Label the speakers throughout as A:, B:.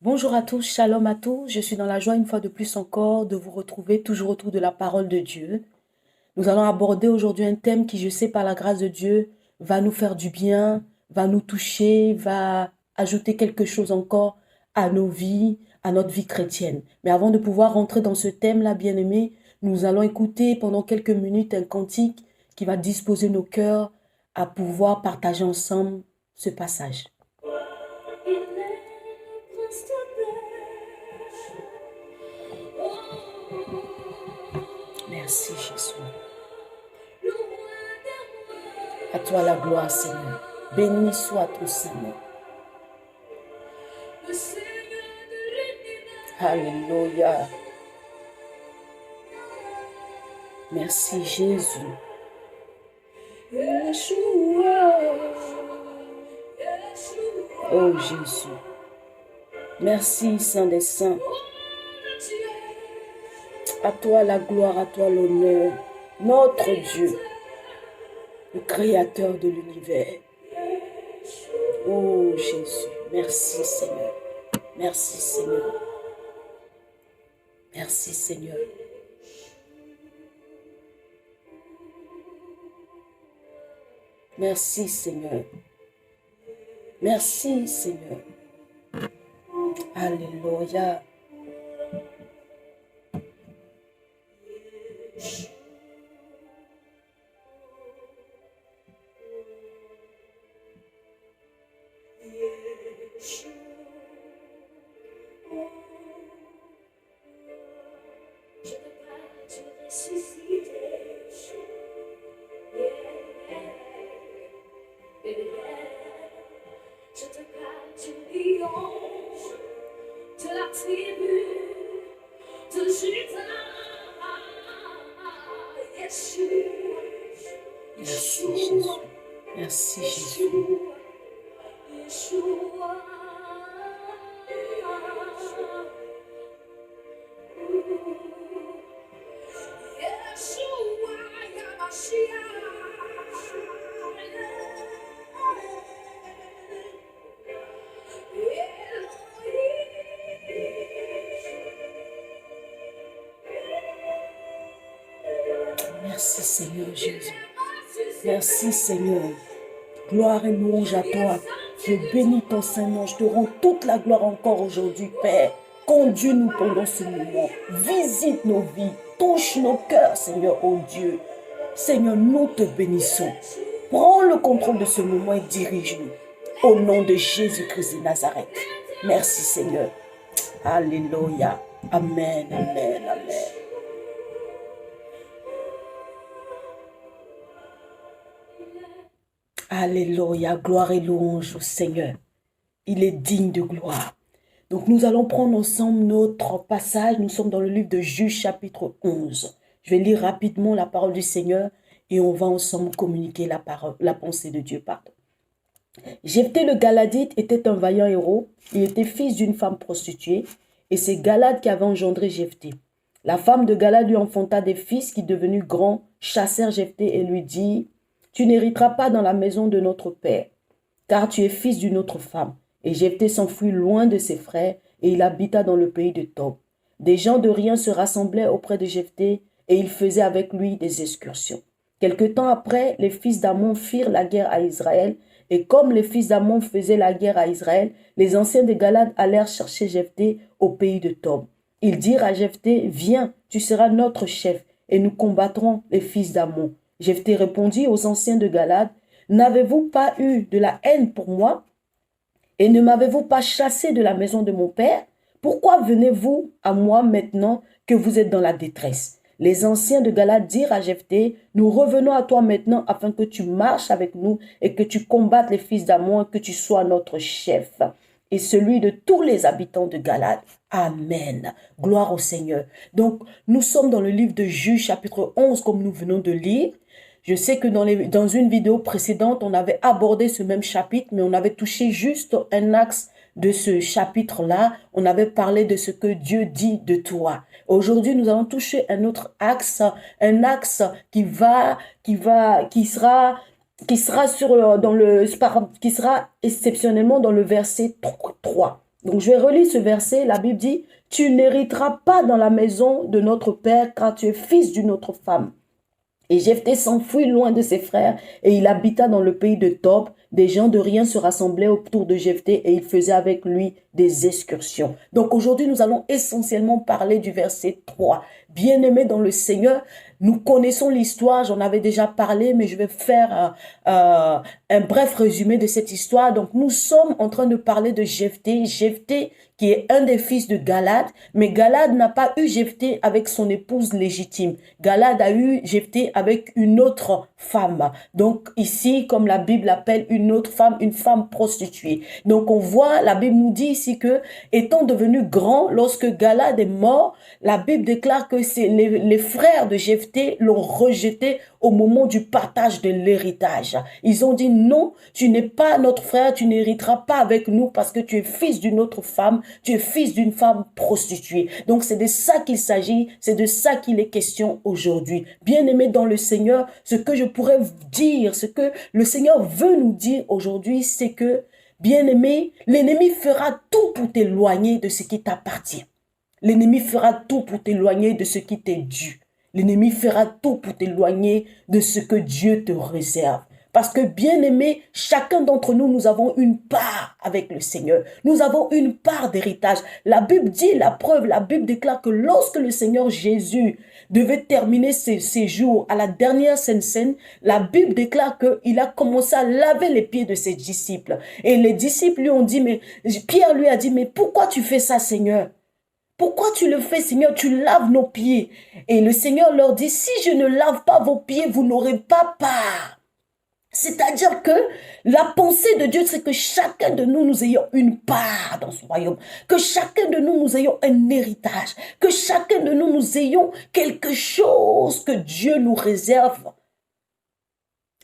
A: Bonjour à tous, shalom à tous. Je suis dans la joie une fois de plus encore de vous retrouver toujours autour de la parole de Dieu. Nous allons aborder aujourd'hui un thème qui, je sais par la grâce de Dieu, va nous faire du bien, va nous toucher, va ajouter quelque chose encore à nos vies, à notre vie chrétienne. Mais avant de pouvoir rentrer dans ce thème-là, bien-aimés, nous allons écouter pendant quelques minutes un cantique qui va disposer nos cœurs à pouvoir partager ensemble ce passage. Merci Jésus. À toi la gloire, Seigneur. Béni soit ton Seigneur. Alléluia. Merci Jésus. Oh Jésus. Merci Saint des Saints. À toi la gloire, à toi l'honneur. Notre Dieu, le Créateur de l'univers. Oh Jésus. Merci Seigneur. Merci Seigneur. Merci Seigneur. Merci Seigneur. Merci Seigneur. Alléluia. Merci Jésus. Merci Jésus. Merci Seigneur Jésus. Merci Seigneur. Gloire et louange à toi. Je bénis ton Saint-Nom. Je te rends toute la gloire encore aujourd'hui, Père. Conduis-nous pendant ce moment. Visite nos vies. Touche nos cœurs, Seigneur, oh Dieu. Seigneur, nous te bénissons. Prends le contrôle de ce moment et dirige-nous. Au nom de Jésus-Christ de Nazareth. Merci Seigneur. Alléluia. Amen, amen, amen. Alléluia, gloire et louange au Seigneur. Il est digne de gloire. Donc nous allons prendre ensemble notre passage. Nous sommes dans le livre de Juges chapitre 11. Je vais lire rapidement la parole du Seigneur et on va ensemble communiquer la pensée de Dieu. Pardon. Jephthé le Galadite était un vaillant héros. Il était fils d'une femme prostituée et c'est Galad qui avait engendré Jephthé. La femme de Galad lui enfanta des fils qui, devenus grands, chassèrent Jephthé et lui dirent: tu n'hériteras pas dans la maison de notre père, car tu es fils d'une autre femme. Et Jephthé s'enfuit loin de ses frères, et il habita dans le pays de Tob. Des gens de rien se rassemblaient auprès de Jephthé, et ils faisaient avec lui des excursions. Quelque temps après, les fils d'Ammon firent la guerre à Israël, et comme les fils d'Ammon faisaient la guerre à Israël, les anciens de Galad allèrent chercher Jephthé au pays de Tob. Ils dirent à Jephthé: viens, tu seras notre chef, et nous combattrons les fils d'Ammon. Jephthé répondit aux anciens de Galad: n'avez-vous pas eu de la haine pour moi et ne m'avez-vous pas chassé de la maison de mon père? Pourquoi venez-vous à moi maintenant que vous êtes dans la détresse? Les anciens de Galad dirent à Jephthé: nous revenons à toi maintenant afin que tu marches avec nous et que tu combattes les fils d'Ammon et que tu sois notre chef et celui de tous les habitants de Galad. Amen. Gloire au Seigneur. Donc, nous sommes dans le livre de Juges chapitre 11 comme nous venons de lire. Je sais que dans une vidéo précédente, on avait abordé ce même chapitre, mais on avait touché juste un axe de ce chapitre-là. On avait parlé de ce que Dieu dit de toi. Aujourd'hui, nous allons toucher un autre axe, un axe qui sera exceptionnellement dans le verset 3. Donc je vais relire ce verset, la Bible dit, « Tu n'hériteras pas dans la maison de notre père car tu es fils d'une autre femme. » Et Jephthé s'enfuit loin de ses frères et il habita dans le pays de Tob. Des gens de rien se rassemblaient autour de Jephthé et il faisait avec lui des excursions. Donc aujourd'hui, nous allons essentiellement parler du verset 3. Bien-aimés dans le Seigneur, nous connaissons l'histoire, j'en avais déjà parlé, mais je vais faire un bref résumé de cette histoire. Donc nous sommes en train de parler de Jephthé. Jephthé qui est un des fils de Galad, mais Galad n'a pas eu Jephthé avec son épouse légitime. Galad a eu Jephthé avec une autre femme. Donc ici, comme la Bible appelle une autre femme, une femme prostituée. Donc on voit, la Bible nous dit ici que, étant devenu grand, lorsque Galad est mort, la Bible déclare que les frères de Jephthé l'ont rejeté au moment du partage de l'héritage. Ils ont dit non, tu n'es pas notre frère, tu n'hériteras pas avec nous parce que tu es fils d'une autre femme, tu es fils d'une femme prostituée. Donc c'est de ça qu'il s'agit, c'est de ça qu'il est question aujourd'hui. Bien-aimés dans le Seigneur, ce que je pourrais dire, ce que le Seigneur veut nous dire aujourd'hui, c'est que, bien-aimé, l'ennemi fera tout pour t'éloigner de ce qui t'appartient. L'ennemi fera tout pour t'éloigner de ce qui t'est dû. L'ennemi fera tout pour t'éloigner de ce que Dieu te réserve. Parce que, bien-aimé, chacun d'entre nous, nous avons une part avec le Seigneur. Nous avons une part d'héritage. La Bible dit, la preuve, la Bible déclare que lorsque le Seigneur Jésus devait terminer ses jours à la dernière Sainte Seine, la Bible déclare qu'il a commencé à laver les pieds de ses disciples. Et les disciples lui ont dit, mais Pierre lui a dit, mais pourquoi tu fais ça, Seigneur? Pourquoi tu le fais, Seigneur? Tu laves nos pieds. Et le Seigneur leur dit, si je ne lave pas vos pieds, vous n'aurez pas part. C'est-à-dire que la pensée de Dieu, c'est que chacun de nous, nous ayons une part dans son royaume. Que chacun de nous, nous ayons un héritage. Que chacun de nous, nous ayons quelque chose que Dieu nous réserve.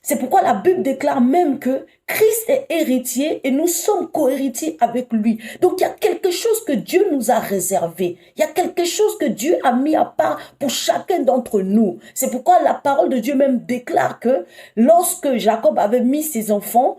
A: C'est pourquoi la Bible déclare même que Christ est héritier et nous sommes co-héritiers avec lui. Donc il y a quelque chose que Dieu nous a réservé. Il y a quelque chose que Dieu a mis à part pour chacun d'entre nous. C'est pourquoi la parole de Dieu même déclare que lorsque Jacob avait mis ses enfants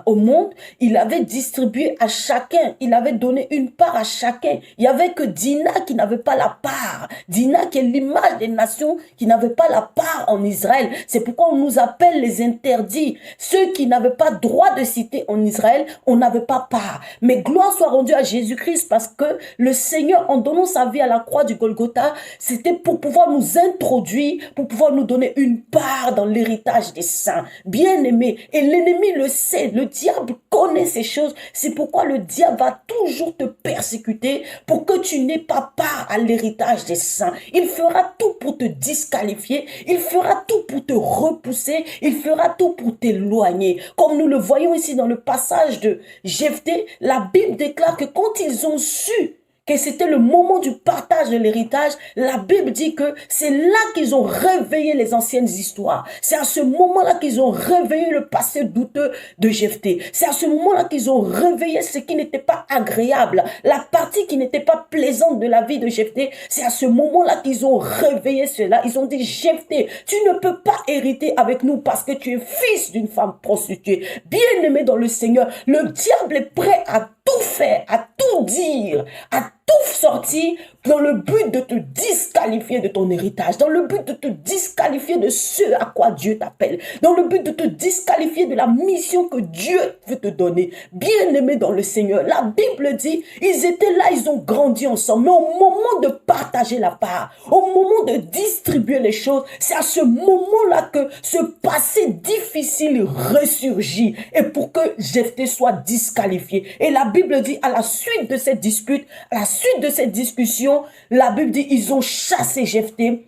A: au monde, il avait distribué à chacun, il avait donné une part à chacun. Il n'y avait que Dinah qui n'avait pas la part. Dinah qui est l'image des nations qui n'avait pas la part en Israël. C'est pourquoi on nous appelle les interdits. Ceux qui n'avaient pas droit de citer en Israël, on n'avait pas part. Mais gloire soit rendue à Jésus-Christ parce que le Seigneur, en donnant sa vie à la croix du Golgotha, c'était pour pouvoir nous introduire, pour pouvoir nous donner une part dans l'héritage des saints. Bien-aimés. Et l'ennemi le sait, le diable connaît ces choses. C'est pourquoi le diable va toujours te persécuter pour que tu n'aies pas part à l'héritage des saints. Il fera tout pour te disqualifier. Il fera tout pour te repousser. Il fera tout pour t'éloigner. Comme nous le voyons ici dans le passage de Jephthé, la Bible déclare que quand ils ont su que c'était le moment du partage de l'héritage, la Bible dit que c'est là qu'ils ont réveillé les anciennes histoires. C'est à ce moment-là qu'ils ont réveillé le passé douteux de Jephthé. C'est à ce moment-là qu'ils ont réveillé ce qui n'était pas agréable, la partie qui n'était pas plaisante de la vie de Jephthé. C'est à ce moment-là qu'ils ont réveillé cela. Ils ont dit, Jephthé, tu ne peux pas hériter avec nous parce que tu es fils d'une femme prostituée. Bien-aimé dans le Seigneur, le diable est prêt à tout faire, à tout dire, à tout sortir dans le but de te disqualifier de ton héritage, dans le but de te disqualifier de ce à quoi Dieu t'appelle, dans le but de te disqualifier de la mission que Dieu veut te donner. Bien-aimé dans le Seigneur, la Bible dit, ils étaient là, ils ont grandi ensemble, mais au moment de partager la part, au moment de distribuer les choses, c'est à ce moment-là que ce passé difficile ressurgit et pour que Jephthé soit disqualifié. Et la Bible dit, à la suite de cette dispute, à la suite de cette discussion, la Bible dit, ils ont chassé Jephthé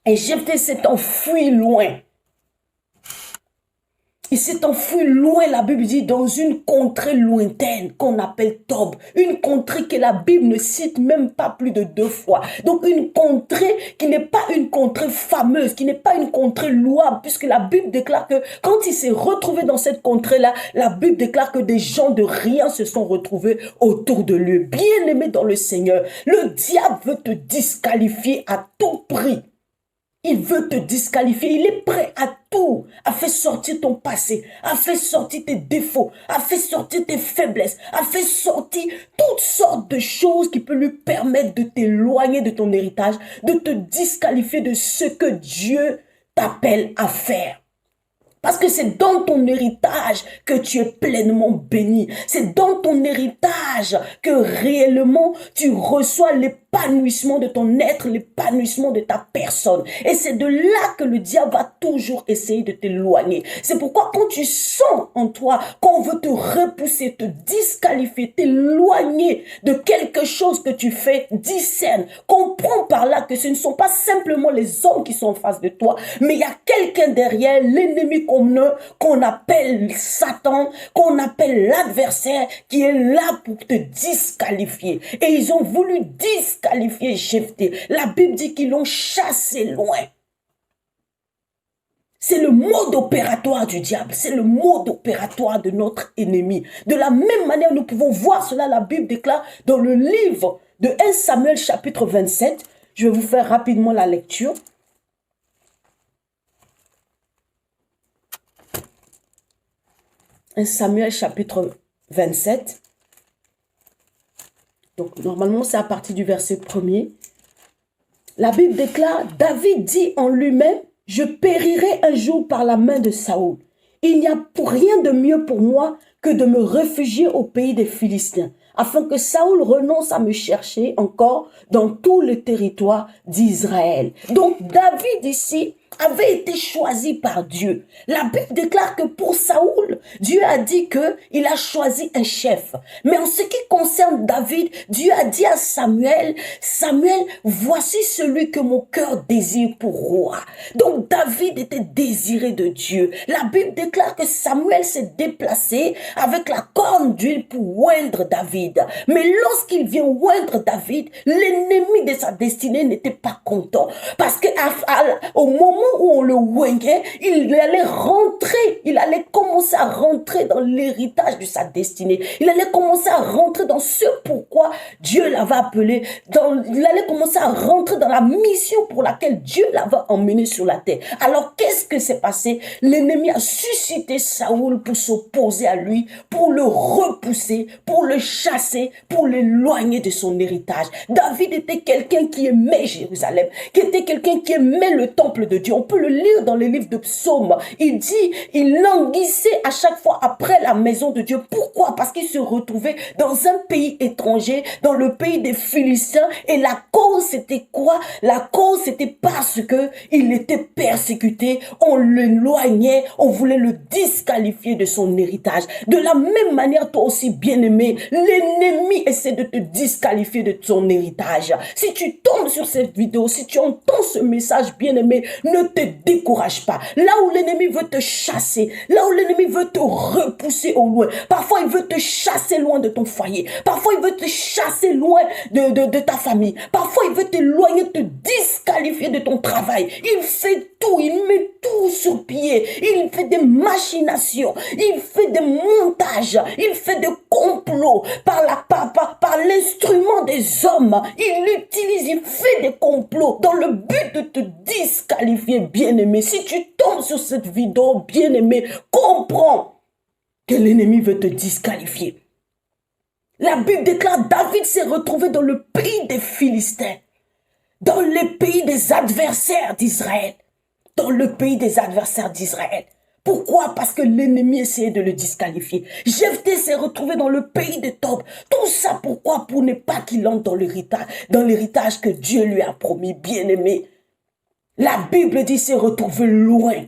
A: et Jephthé s'est enfui loin. Il s'est enfui loin, la Bible dit, dans une contrée lointaine qu'on appelle Tob. Une contrée que la Bible ne cite même pas plus de 2 fois. Donc une contrée qui n'est pas une contrée fameuse, qui n'est pas une contrée louable, puisque la Bible déclare que quand il s'est retrouvé dans cette contrée-là, la Bible déclare que des gens de rien se sont retrouvés autour de lui. Bien-aimé dans le Seigneur, le diable veut te disqualifier à tout prix. Il veut te disqualifier. Il est prêt à tout. A fait sortir ton passé. A fait sortir tes défauts. A fait sortir tes faiblesses. A fait sortir toutes sortes de choses qui peuvent lui permettre de t'éloigner de ton héritage, de te disqualifier de ce que Dieu t'appelle à faire. Parce que c'est dans ton héritage que tu es pleinement béni. C'est dans ton héritage que réellement tu reçois l'épanouissement de ton être, l'épanouissement de ta personne. Et c'est de là que le diable va toujours essayer de t'éloigner. C'est pourquoi quand tu sens en toi qu'on veut te repousser, te disqualifier, t'éloigner de quelque chose que tu fais, discerne, comprends par là que ce ne sont pas simplement les hommes qui sont en face de toi, mais il y a quelqu'un derrière, l'ennemi qu'on appelle Satan, qu'on appelle l'adversaire, qui est là pour te disqualifier. Et ils ont voulu disqualifier Jephthé. La Bible dit qu'ils l'ont chassé loin. C'est le mode opératoire du diable, c'est le mode opératoire de notre ennemi. De la même manière, nous pouvons voir cela, la Bible déclare dans le livre de 1 Samuel chapitre 27. Je vais vous faire rapidement la lecture. 1 Samuel chapitre 27. Donc, normalement, c'est à partir du verset 1er. La Bible déclare, David dit en lui-même, je périrai un jour par la main de Saoul. Il n'y a pour rien de mieux pour moi que de me réfugier au pays des Philistins, afin que Saoul renonce à me chercher encore dans tout le territoire d'Israël. Donc, David ici avait été choisi par Dieu. La Bible déclare que pour Saoul, Dieu a dit qu'il a choisi un chef. Mais en ce qui concerne David, Dieu a dit à Samuel, Samuel, voici celui que mon cœur désire pour roi. Donc David était désiré de Dieu. La Bible déclare que Samuel s'est déplacé avec la corne d'huile pour oindre David. Mais lorsqu'il vient oindre David, l'ennemi de sa destinée n'était pas content. Parce qu'au moment où on le oignait, il allait commencer à rentrer dans l'héritage de sa destinée. Il allait commencer à rentrer dans ce pourquoi Dieu l'avait appelé. Il allait commencer à rentrer dans la mission pour laquelle Dieu l'avait emmené sur la terre. Alors qu'est-ce que s'est passé? L'ennemi a suscité Saoul pour s'opposer à lui, pour le repousser, pour le chasser, pour l'éloigner de son héritage. David était quelqu'un qui aimait Jérusalem, qui était quelqu'un qui aimait le temple de Dieu. On peut le lire dans les livres de psaumes. Il dit, il languissait à chaque fois après la maison de Dieu. Pourquoi? Parce qu'il se retrouvait dans un pays étranger, dans le pays des Philistins. Et la cause, c'était quoi? La cause, c'était parce que il était persécuté. On l'éloignait, on voulait le disqualifier de son héritage. De la même manière, toi aussi, bien-aimé, l'ennemi essaie de te disqualifier de ton héritage. Si tu tombes sur cette vidéo, si tu entends ce message, bien-aimé, ne te décourage pas. Là où l'ennemi veut te chasser, là où l'ennemi veut te repousser au loin, parfois il veut te chasser loin de ton foyer, parfois il veut te chasser loin de ta famille, parfois il veut t'éloigner, te disqualifier de ton travail. Il fait tout, il met tout sur pied, il fait des machinations, il fait des montages, il fait des complots par l'instrument des hommes. Il fait des complots dans le but de te disqualifier, bien-aimé. Si tu tombes sur cette vidéo, bien-aimé, comprends que l'ennemi veut te disqualifier. La Bible déclare, David s'est retrouvé dans le pays des Philistins, dans le pays des adversaires d'Israël, dans le pays des adversaires d'Israël. Pourquoi? Parce que l'ennemi essayait de le disqualifier. Jephthé s'est retrouvé dans le pays de Tob. Tout ça pourquoi? Pour ne pas qu'il entre dans l'héritage que Dieu lui a promis, bien-aimé. La Bible dit qu'il s'est retrouvé loin.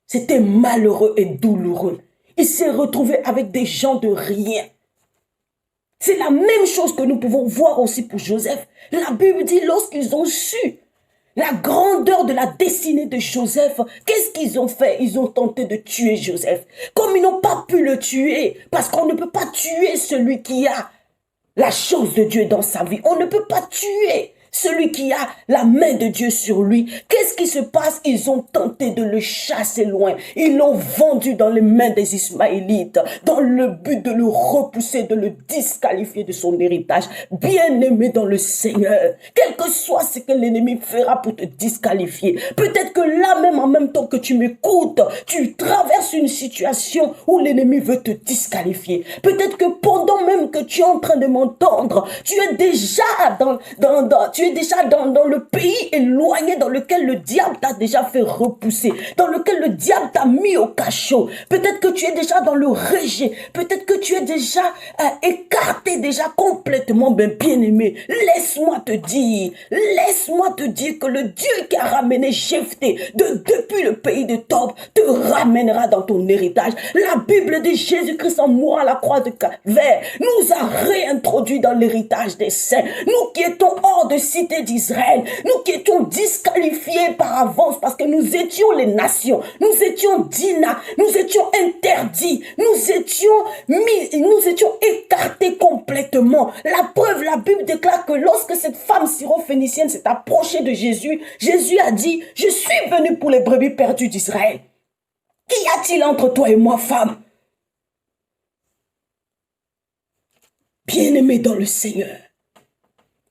A: C'était malheureux et douloureux. Il s'est retrouvé avec des gens de rien. C'est la même chose que nous pouvons voir aussi pour Joseph. La Bible dit lorsqu'ils ont su la grandeur de la destinée de Joseph, qu'est-ce qu'ils ont fait? Ils ont tenté de tuer Joseph. Comme ils n'ont pas pu le tuer, parce qu'on ne peut pas tuer celui qui a la chose de Dieu dans sa vie. On ne peut pas tuer celui qui a la main de Dieu sur lui. Qu'est-ce qui se passe? Ils ont tenté de le chasser loin. Ils l'ont vendu dans les mains des Ismaélites, dans le but de le repousser, de le disqualifier de son héritage. Bien-aimé dans le Seigneur, quel que soit ce que l'ennemi fera pour te disqualifier, peut-être que là même, en même temps que tu m'écoutes, tu traverses une situation où l'ennemi veut te disqualifier. Peut-être que pendant même que tu es en train de m'entendre, tu es déjà dans le pays éloigné dans lequel le diable t'a déjà fait repousser, dans lequel le diable t'a mis au cachot. Peut-être que tu es déjà dans le rejet, peut-être que tu es déjà écarté déjà complètement. Bien-aimé, laisse-moi te dire que le Dieu qui a ramené Jephthé depuis le pays de Tob te ramènera dans ton héritage. La Bible de Jésus-Christ en mourant à la croix de Calvaire nous a réintroduits dans l'héritage des saints. Nous qui étions hors de cité d'Israël, nous qui étions disqualifiés par avance parce que nous étions les nations, nous étions dina, nous étions interdits, nous étions écartés complètement. La preuve, la Bible déclare que lorsque cette femme syrophénicienne s'est approchée de Jésus, Jésus a dit: je suis venu pour les brebis perdues d'Israël. Qu'y a-t-il entre toi et moi, femme? Bien-aimé dans le Seigneur,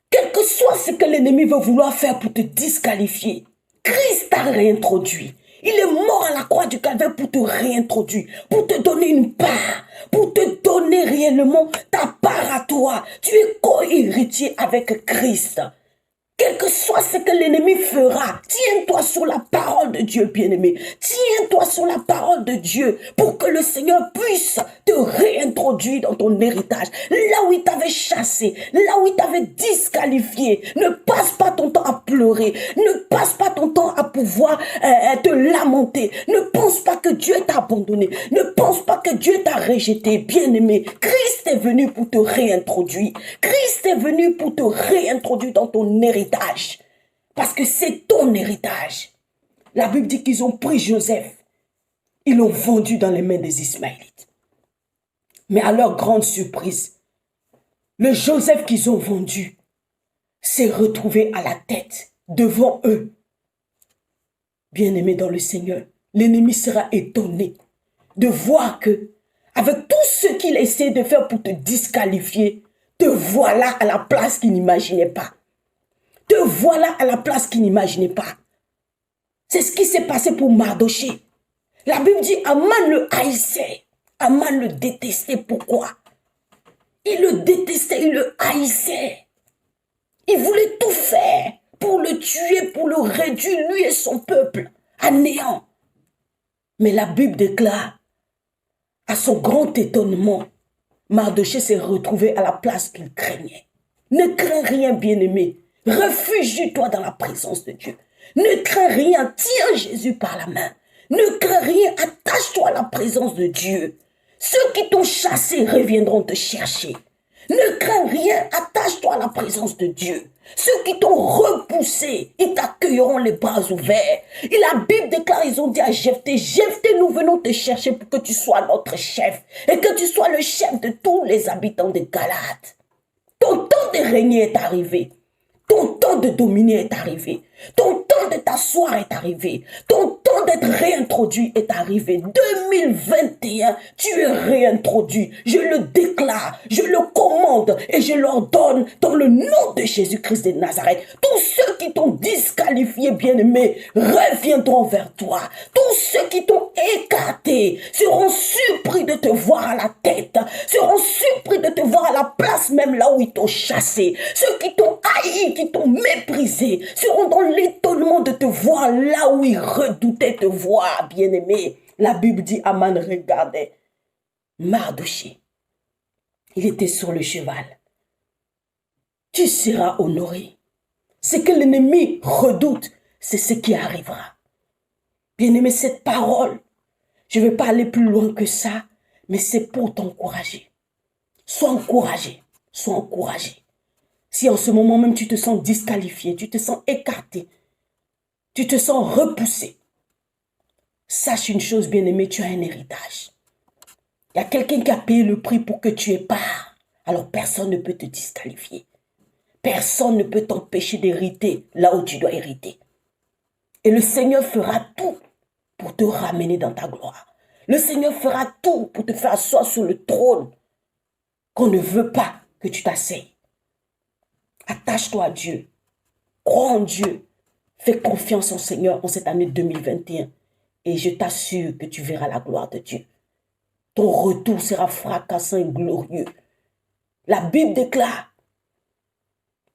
A: quel que soit ce que l'ennemi veut vouloir faire pour te disqualifier, Christ t'a réintroduit. Il est mort à la croix du Calvaire pour te réintroduire, pour te donner une part, pour te donner réellement ta part à toi. Tu es co-héritier avec Christ. Quel que soit ce que l'ennemi fera, tiens-toi sur la parole de Dieu, bien-aimé. Tiens-toi sur la parole de Dieu pour que le Seigneur puisse te réintroduire dans ton héritage. Là où il t'avait chassé, là où il t'avait disqualifié. Ne passe pas ton temps à pleurer. Ne passe pas ton temps à pouvoir te lamenter. Ne pense pas que Dieu t'a abandonné. Ne pense pas que Dieu t'a rejeté, bien-aimé. Christ est venu pour te réintroduire. Christ est venu pour te réintroduire dans ton héritage. Parce que c'est ton héritage. La Bible dit qu'ils ont pris Joseph. Ils l'ont vendu dans les mains des Ismaélites. Mais à leur grande surprise, le Joseph qu'ils ont vendu s'est retrouvé à la tête devant eux. Bien-aimé dans le Seigneur, l'ennemi sera étonné de voir que, avec tout ce qu'il essaie de faire pour te disqualifier, te voilà à la place qu'il n'imaginait pas. Te voilà à la place qu'il n'imaginait pas. C'est ce qui s'est passé pour Mardoché. La Bible dit Aman le haïssait. Aman le détestait. Pourquoi? Il le détestait, il le haïssait. Il voulait tout faire pour le tuer, pour le réduire, lui et son peuple, à néant. Mais la Bible déclare, à son grand étonnement, Mardoché s'est retrouvé à la place qu'il craignait. Ne crains rien, bien-aimé. Réfugie-toi dans la présence de Dieu. Ne crains rien, tiens Jésus par la main. Ne crains rien, attache-toi à la présence de Dieu. Ceux qui t'ont chassé reviendront te chercher. Ne crains rien, attache-toi à la présence de Dieu. Ceux qui t'ont repoussé, ils t'accueilleront les bras ouverts. Et la Bible déclare, ils ont dit à Jephthé, Jephthé, nous venons te chercher pour que tu sois notre chef et que tu sois le chef de tous les habitants de Galate. Ton temps de régner est arrivé. Ton temps de dominer est arrivé. Ton temps de t'asseoir est arrivé. Ton temps d'être réintroduit est arrivé. 2021, tu es réintroduit. Je le déclare, je le commande et je l'ordonne dans le nom de Jésus-Christ de Nazareth. Tous ceux qui t'ont disqualifié, bien-aimé, reviendront vers toi. Tous ceux qui t'ont écarté seront surpris de te voir à la tête, seront surpris de te voir à la place même là où ils t'ont chassé. Ceux qui t'ont haï, qui t'ont méprisé, seront dans l'étonnement de te voir là où ils redoutaient te voir, bien-aimé. La Bible dit, Aman regardait Mardoché. Il était sur le cheval. Tu seras honoré. Ce que l'ennemi redoute, c'est ce qui arrivera. Bien-aimé, cette parole, je ne vais pas aller plus loin que ça, mais c'est pour t'encourager. Sois encouragé, sois encouragé. Si en ce moment même tu te sens disqualifié, tu te sens écarté, tu te sens repoussé, sache une chose, bien-aimé, tu as un héritage. Il y a quelqu'un qui a payé le prix pour que tu aies part. Alors personne ne peut te disqualifier. Personne ne peut t'empêcher d'hériter là où tu dois hériter. Et le Seigneur fera tout pour te ramener dans ta gloire. Le Seigneur fera tout pour te faire asseoir sur le trône qu'on ne veut pas que tu t'asseyes. Attache-toi à Dieu. Crois en Dieu. Fais confiance au Seigneur en cette année 2021. Et je t'assure que tu verras la gloire de Dieu. Ton retour sera fracassant et glorieux. La Bible déclare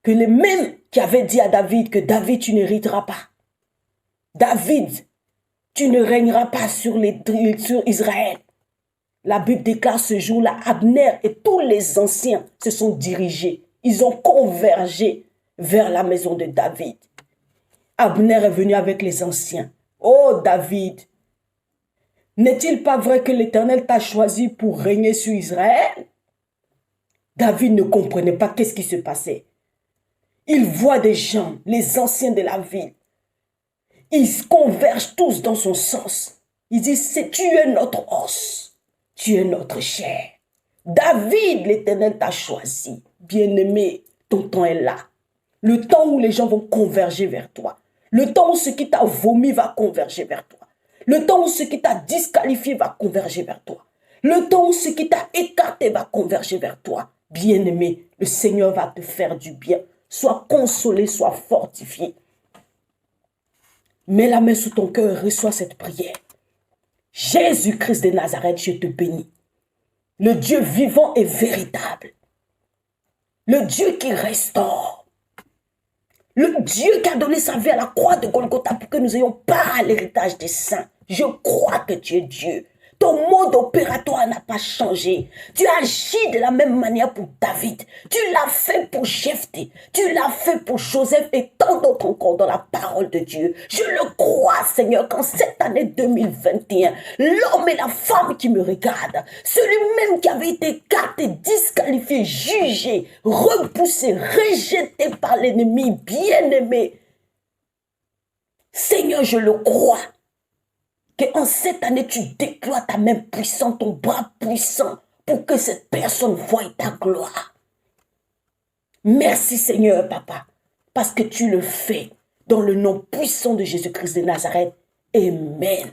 A: que les mêmes qui avaient dit à David que David, tu n'hériteras pas. David, tu ne régneras pas sur Israël. La Bible déclare ce jour-là, Abner et tous les anciens se sont dirigés. Ils ont convergé vers la maison de David. Abner est venu avec les anciens. Oh David, n'est-il pas vrai que l'Éternel t'a choisi pour régner sur Israël? David ne comprenait pas qu'est-ce qui se passait. Il voit des gens, les anciens de la ville. Ils convergent tous dans son sens. Ils disent, tu es notre os, tu es notre chair. David, l'Éternel t'a choisi. Bien-aimé, ton temps est là. Le temps où les gens vont converger vers toi. Le temps où ce qui t'a vomi va converger vers toi. Le temps où ce qui t'a disqualifié va converger vers toi. Le temps où ce qui t'a écarté va converger vers toi. Bien-aimé, le Seigneur va te faire du bien. Sois consolé, sois fortifié. Mets la main sous ton cœur et reçois cette prière. Jésus-Christ de Nazareth, je te bénis. Le Dieu vivant et véritable. Le Dieu qui restaure. Le Dieu qui a donné sa vie à la croix de Golgotha pour que nous ayons part à l'héritage des saints. Je crois que tu es Dieu. Ton mode opératoire n'a pas changé. Tu agis de la même manière pour David. Tu l'as fait pour Jephthé. Tu l'as fait pour Joseph et tant d'autres encore dans la parole de Dieu. Je le crois, Seigneur, qu'en cette année 2021, l'homme et la femme qui me regardent, celui-même qui avait été écarté, disqualifié, jugé, repoussé, rejeté par l'ennemi, bien-aimé, Seigneur, je le crois. Qu'en cette année, tu déploies ta main puissante, ton bras puissant, pour que cette personne voie ta gloire. Merci Seigneur, Papa, parce que tu le fais dans le nom puissant de Jésus-Christ de Nazareth. Amen.